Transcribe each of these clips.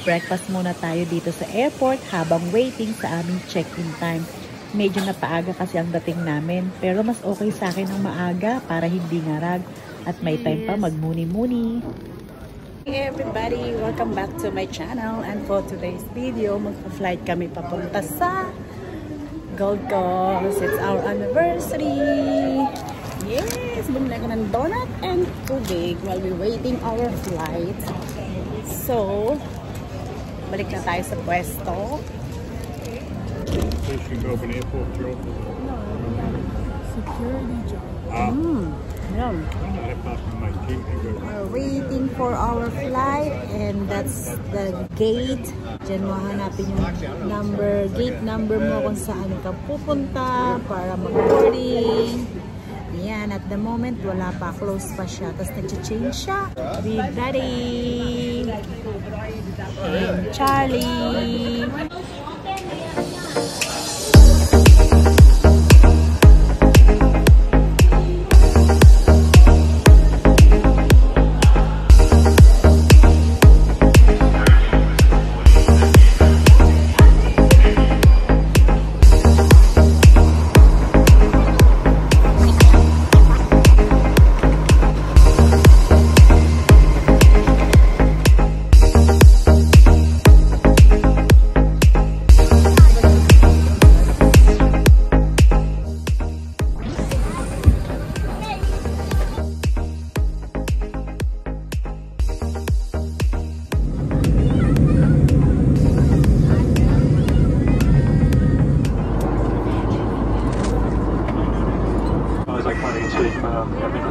Mag-breakfast muna tayo dito sa airport habang waiting sa aming check-in time. Medyo napaaga kasi ang dating namin, pero mas okay sa akin ang maaga para hindi ngarag at may time pa magmuni-muni. Hey everybody! Welcome back to my channel, and for today's video, magpa-flight kami papunta sa Gold Coast. It's our anniversary! Yes! Bumili ko ng donut and tubig while we're waiting our flight. So, balik na tayo sa pwesto. You go up an airport job. No, security job. Yum. We're waiting for our flight and that's the gate. Diyan mo hanapin yung gate number mo kung saan ka pupunta para mag-boarding. Yan, at the moment wala pa, close pa siya. Tapos nag-change siya with Daddy and Charlie.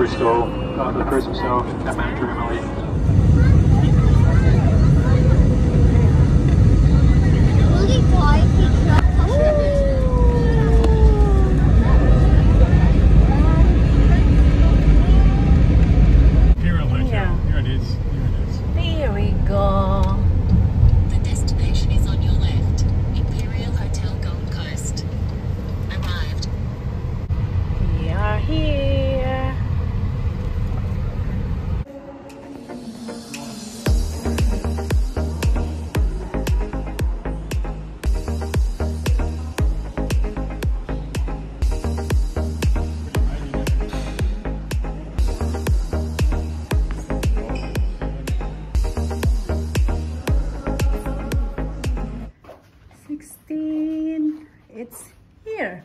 Crystal, the Chris himself, that manager Emily. Imperial Hotel. Yeah. Here it is. Here it is. There we go. The destination is on your left. Imperial Hotel Gold Coast. Arrived. We are here. It's here.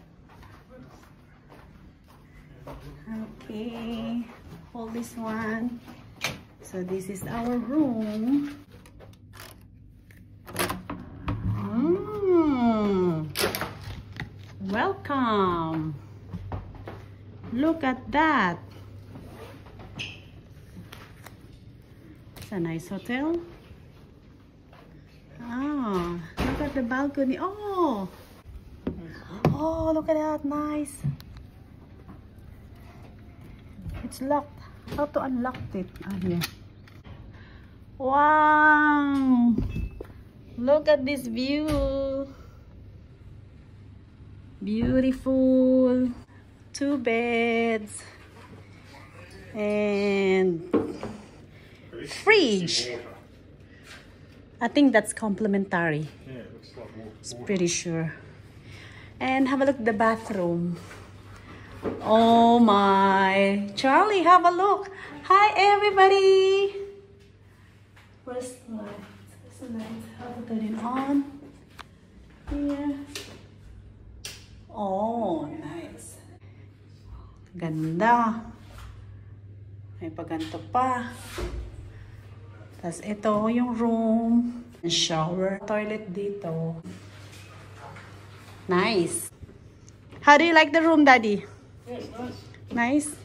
Okay, hold this one. So this is our room. Welcome. Look at that. It's a nice hotel. Oh, look at the balcony. Oh, look at that. Nice. It's locked. How to unlock it? Here. Wow. Look at this view. Beautiful. 2 beds. And fridge. I think that's complimentary. Yeah, it looks like water. It's pretty sure. And have a look at the bathroom. Oh my. Charlie, have a look. Hi everybody. Where's the light? Where's the light? How to turn it on? Here. Oh, nice. Ganda. May paganto pa. Tapos ito yung room. Shower. Toilet dito. Nice. How do you like the room, Daddy? Yeah, it's nice. Nice?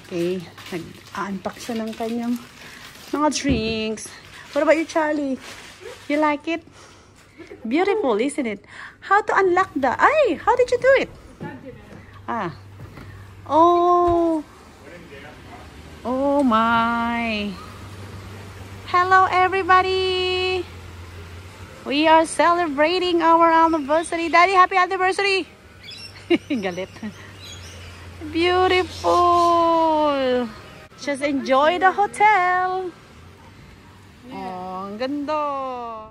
Okay. Nag-unpack siya ng kanyang mga drinks. What about you, Charlie? You like it? Beautiful, isn't it? How to unlock the... Ay! How did you do it? Ah. Oh. Oh my. Hello, everybody. We are celebrating our anniversary. Daddy, happy anniversary. Galit. Beautiful. Just enjoy the hotel. Oh, ang ganda.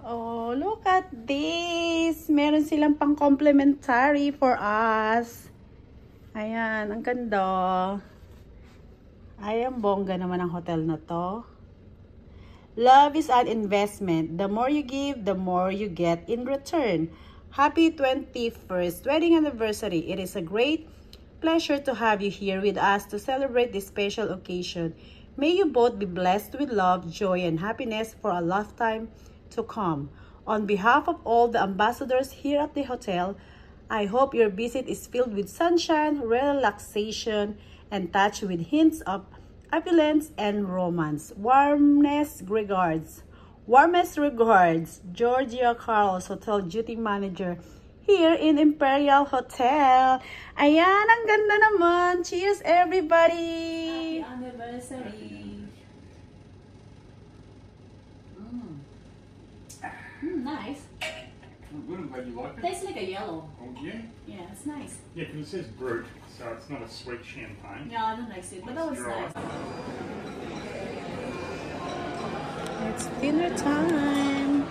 Oh, look at this. Meron silang pang complimentary for us. Ayan, ang ganda. Ay, ang bongga naman ang hotel na to. Love is an investment. The more you give, the more you get in return. Happy 21st wedding anniversary. It is a great pleasure to have you here with us to celebrate this special occasion. May you both be blessed with love, joy, and happiness for a lifetime to come. On behalf of all the ambassadors here at the hotel, I hope your visit is filled with sunshine, relaxation, and touched with hints of opulence and romance. Warmest regards, Georgia Carlos, Hotel Duty Manager here in Imperial Hotel. Ayan, ang ganda naman. Cheers, everybody! Happy anniversary! Nice. I'm good. I'm glad you like it. Tastes like a yellow. Oh, yeah. Yeah, it's nice. Yeah, because it says brut, so it's not a sweet champagne. Yeah, I don't like it, but that was nice. It's dinner time.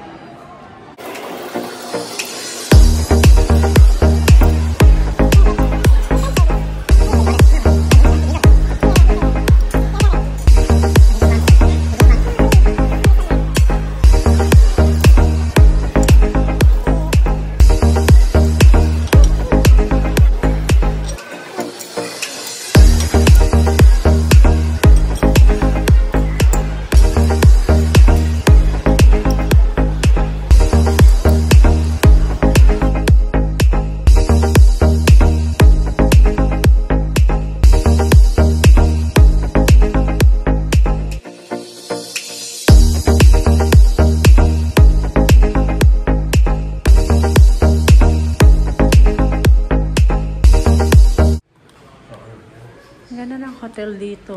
Ganda ng hotel dito.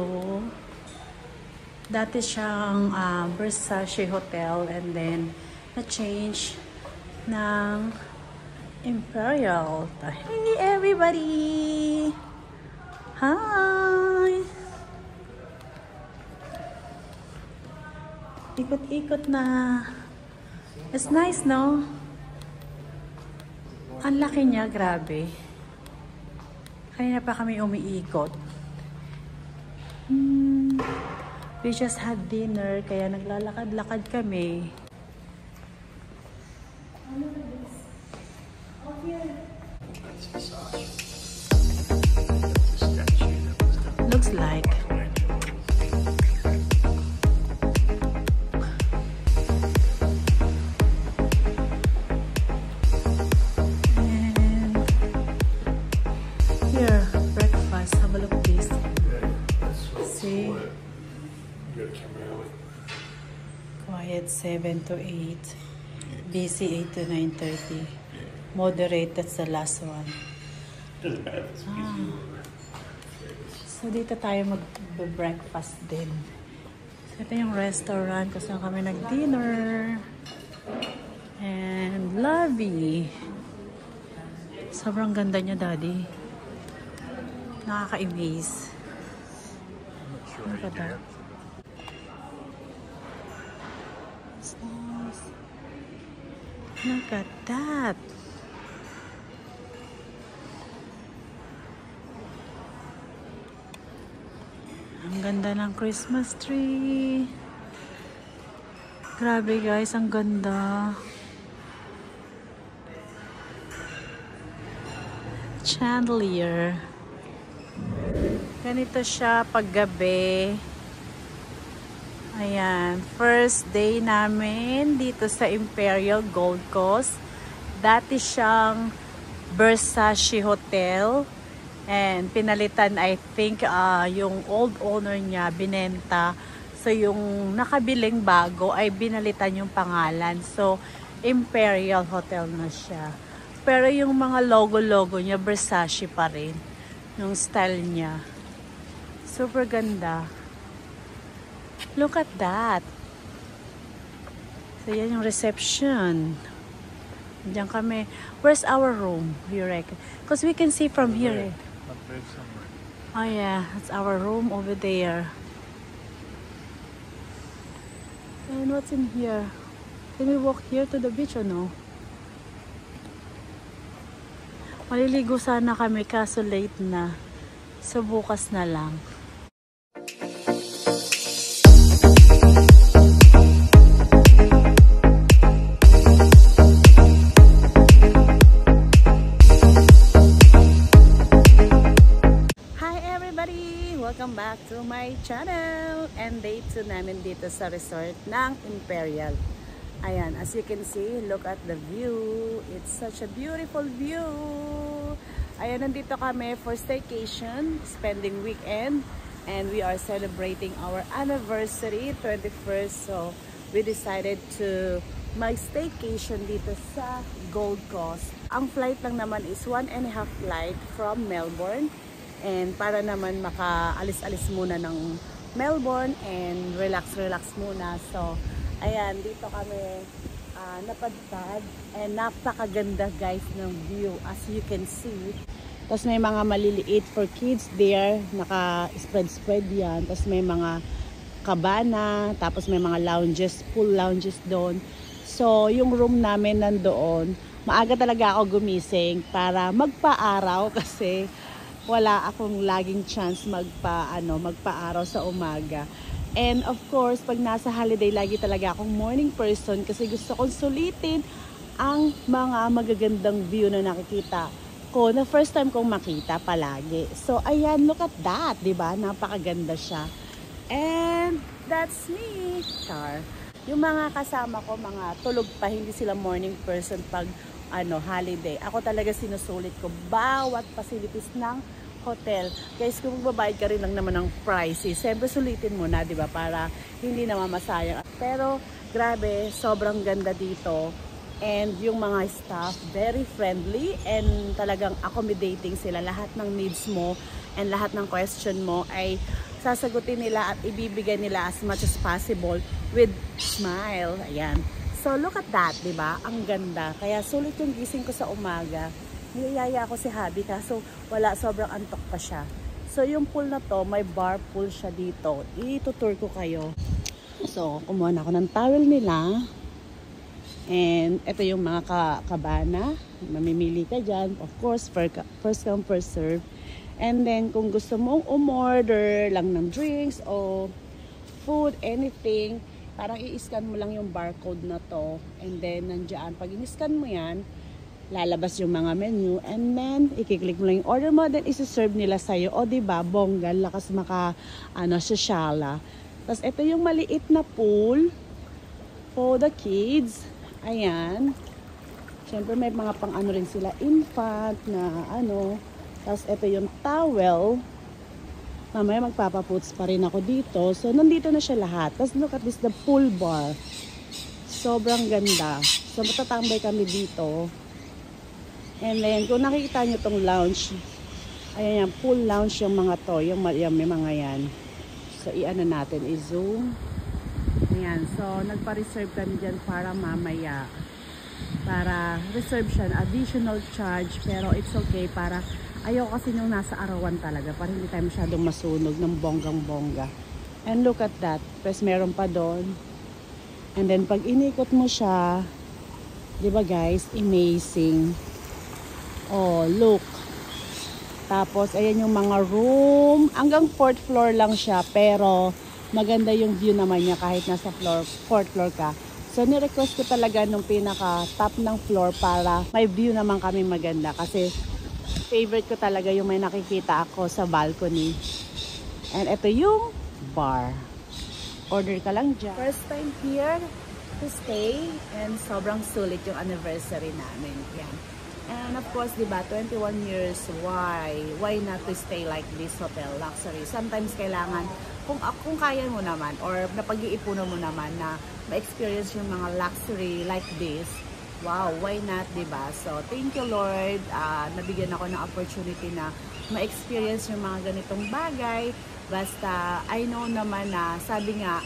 Dati siyang Versace Hotel and then na-change ng Imperial. Hey everybody! Hi! Ikot-ikot na. It's nice, no? Ang laki niya, grabe. Kanina pa kami umiikot. We just had dinner, kaya naglalakad-lakad kami. Looks like. And here, breakfast. Have a look at this. See? Quiet 7 to 8. Busy 8 to 9:30. Moderate, that's the last one. Doesn't matter if it's busy. So dito tayo mag-breakfast din. So ito yung restaurant kung saan kami nag-dinner. And lobby. Sobrang ganda niya, Daddy. Nakaka-amaze. Look at that. It's nice. Look at that. Ang ganda ng Christmas tree. Grabe guys, ang ganda. Chandelier. Ganito siya paggabi. Ayan, first day namin dito sa Imperial Gold Coast. Dati siyang Versace Hotel. And pinalitan, I think, yung old owner niya, binenta. So, yung nakabiling bago ay binalitan yung pangalan. So, Imperial Hotel na siya. Pero yung mga logo-logo niya, Versace pa rin. Yung style niya. Super ganda. Look at that. So, yan yung reception. Diyan kami. Where's our room, you reckon? Because we can see from here. Oh yeah, that's our room over there. And And what's in here? Can we walk here to the beach or no? Maliligo sana kami kaso late na. So bukas na lang. Welcome back to my channel, and day 2 namin dito sa resort ng Imperial. Ayan, as you can see, look at the view. It's such a beautiful view. Ayan, nandito kami for staycation, spending weekend, and we are celebrating our anniversary, 21st. So we decided to mag-staycation dito sa Gold Coast. Ang flight lang naman is 1.5 flight from Melbourne. And para naman makaalis-alis muna ng Melbourne and relax muna. So, ayan, dito kami napadpad. And napakaganda guys ng view as you can see. Tapos may mga maliliit for kids there. Naka-spread yan. Tapos may mga cabana. Tapos may mga lounges, pool lounges doon. So, yung room namin nandoon, maaga talaga ako gumising para magpa-araw kasi wala akong laging chance magpa-araw sa umaga. And of course, pag nasa holiday, lagi talaga akong morning person kasi gusto kong sulitin ang mga magagandang view na nakikita ko na first time kong makita palagi. So, ayan, look at that, diba? Napakaganda siya. And that's me, Char. Yung mga kasama ko, mga tulog pa, hindi sila morning person pag holiday. Ako talaga sinusulit ko bawat facilities ng hotel. Guys, kung magbabayad ka rin lang naman ng prices, siyempre sulitin mo na, di ba? Para hindi na mamasayang. Pero, grabe, sobrang ganda dito. And yung mga staff, very friendly and talagang accommodating sila. Lahat ng needs mo and lahat ng question mo ay sasagutin nila at ibibigay nila as much as possible with smile. Ayan. So, look at that, di ba? Ang ganda. Kaya sulit yung gising ko sa umaga. Niyayaya ako si Habi kaso wala, sobrang antok pa siya. So, yung pool na to, may bar pool siya dito. Itutour ko kayo. So, kumuha na ako ng towel nila. And, ito yung mga kabana. Mamimili ka dyan. Of course, first come, first serve. And then, kung gusto mong umorder lang ng drinks o food, anything, parang i-scan mo lang yung barcode na to. And then, nandiyan, pag in-scan mo yan, lalabas yung mga menu. And then, i-click mo lang yung order mo. Then, isi-serve nila sa'yo. O, diba, bongga, lakas sosyala. Tapos, ito yung maliit na pool for the kids. Ayan. Siyempre, may mga pang-ano rin sila, infant na Tapos, ito yung towel. Mamaya magpapaputs pa rin ako dito. So, nandito na siya lahat. Tapos, look at this, the pool bar. Sobrang ganda. So, matatambay kami dito. And then, kung nakikita nyo tong lounge, ayan yan, pool lounge yung mga to. Yung may mga yan. So, i-ano natin, i-zoom. Ayan. So, nagpa-reserve kami dyan para mamaya. Para reserve siya, additional charge. Pero, it's okay para ayaw kasi yung nasa arawan talaga para hindi tayo masyadong masunog ng bonggang-bongga. And look at that. Tapos meron pa doon. And then pag inikot mo siya, di ba guys, amazing. Oh, look. Tapos ayan yung mga room. Hanggang 4th floor lang siya pero maganda yung view naman niya kahit nasa 4th floor ka. So ni-request ko talaga nung pinaka top ng floor para may view naman kami maganda kasi favorite ko talaga yung may nakikita ako sa balcony. And ito yung bar. Order ka lang dyan. First time here to stay and sobrang sulit yung anniversary namin. Yan. And of course, diba, 21 years, why not to stay like this hotel luxury? Sometimes kailangan, kung kaya mo naman or napag-iipunan mo naman na ma-experience yung mga luxury like this, wow, why not, diba? So, thank you Lord. Nabigyan ako ng opportunity na ma-experience yung mga ganitong bagay. Basta, I know naman na, sabi nga,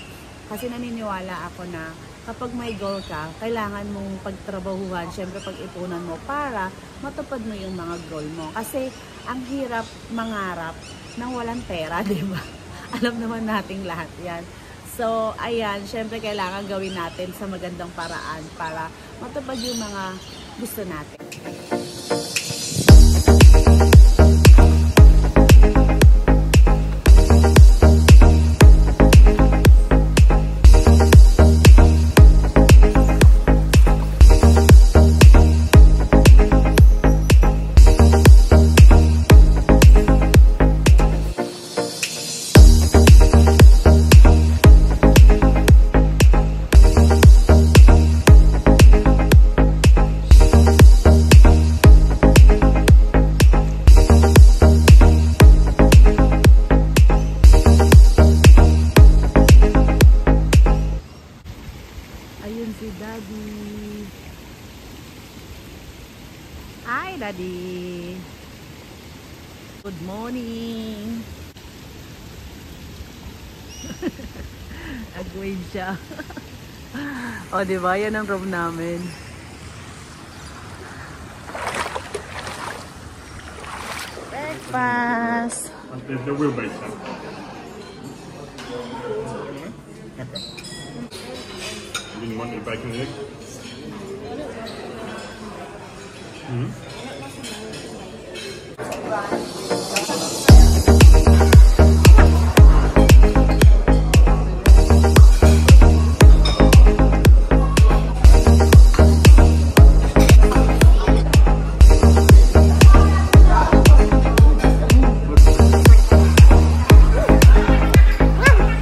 kasi naniniwala ako na kapag may goal ka, kailangan mong pagtrabahuhan, syempre pag-ipunan mo para matupad mo yung mga goal mo. Kasi, ang hirap mangarap nang walang pera, diba? Alam naman nating lahat yan. So, So, ayan, syempre kailangan gawin natin sa magandang paraan para matupad yung mga gusto natin. Ayun si Daddy. Hi, Daddy. Good morning. Nag-wave siya. O, diba? Yan ang room namin. Breakfast. The wheelbase. Okay. You didn't want any bacon and egg?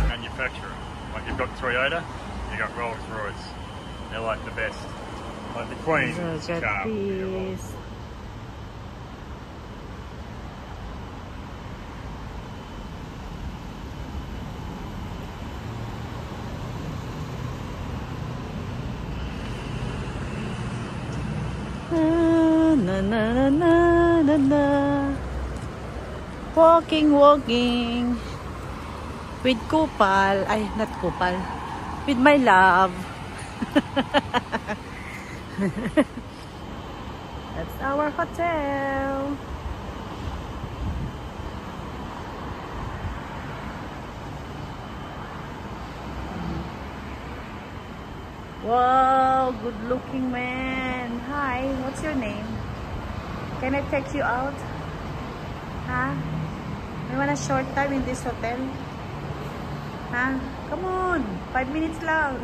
Manufacturer. Like you've got Toyota, you got Rolls Royce. They're like the best. Like the Queen's Look car. at this. Na na na na na na. Walking with Kupal. Ay, not Kupal. With my love. That's our hotel. Wow, good looking man. Hi, what's your name? Can I take you out? Huh? You want a short time in this hotel? Huh? Come on, 5 minutes lang.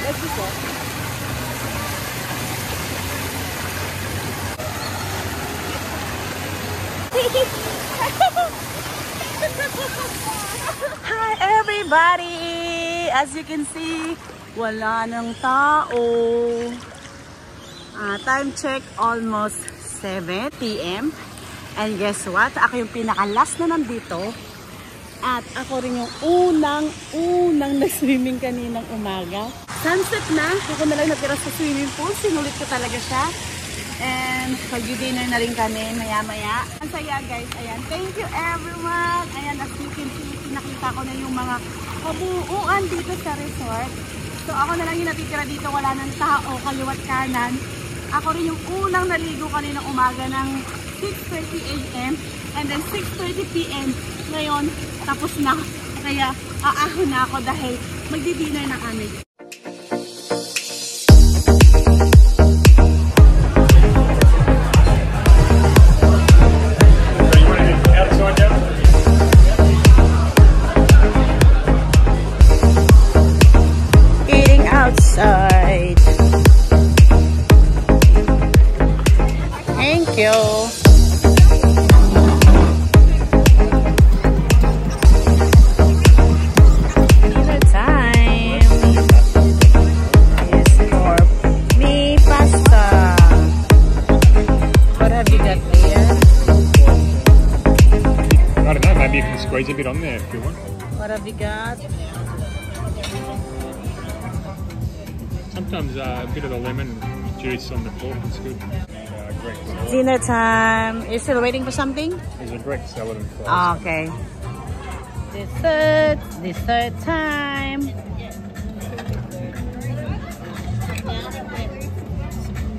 Let's just go. Hi everybody! As you can see, wala nang tao. Time check almost 7 p.m. And guess what? Ako yung pinaka-last na nandito. At ako rin yung unang nag-swimming kaninang umaga. Sunset na. Ako na lang natira sa swimming pool. Sinulit ko talaga siya. And mag-dinner na rin kami maya-maya. Ang saya guys. Ayan. Thank you everyone. Ayan, as you can see, nakita ko na yung mga kabuuan dito sa resort. So ako na lang yung natitira dito. Wala nang tao, kaliwat kanan. Ako rin yung unang naligo kaninang umaga ng 6:30 a.m. And then 6:30 p.m. Ngayon, tapos na. Kaya aahon na ako dahil magdi-dinner na kami. Eating outside. Thank you. Maybe you can squeeze a bit on there if you want. What have you got? Sometimes a bit of the lemon juice on the pork is good. Greek salad. Dinner time. You're still waiting for something? There's a Greek salad and fries. Okay. Dessert time.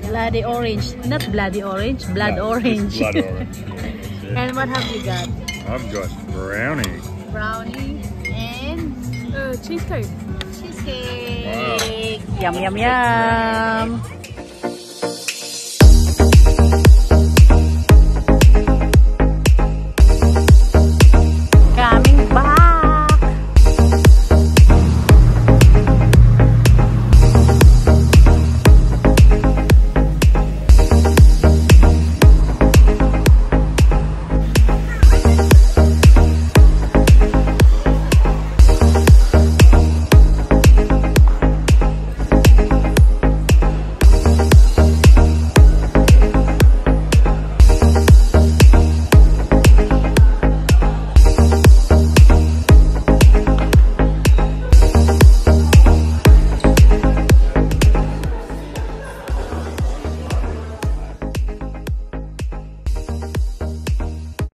Bloody orange. Not bloody orange, blood No, orange. just blood orange. Yeah. And what have you got? I've got brownie. Brownie and cheesecake. cheesecake. Wow. Yum, yum, yum.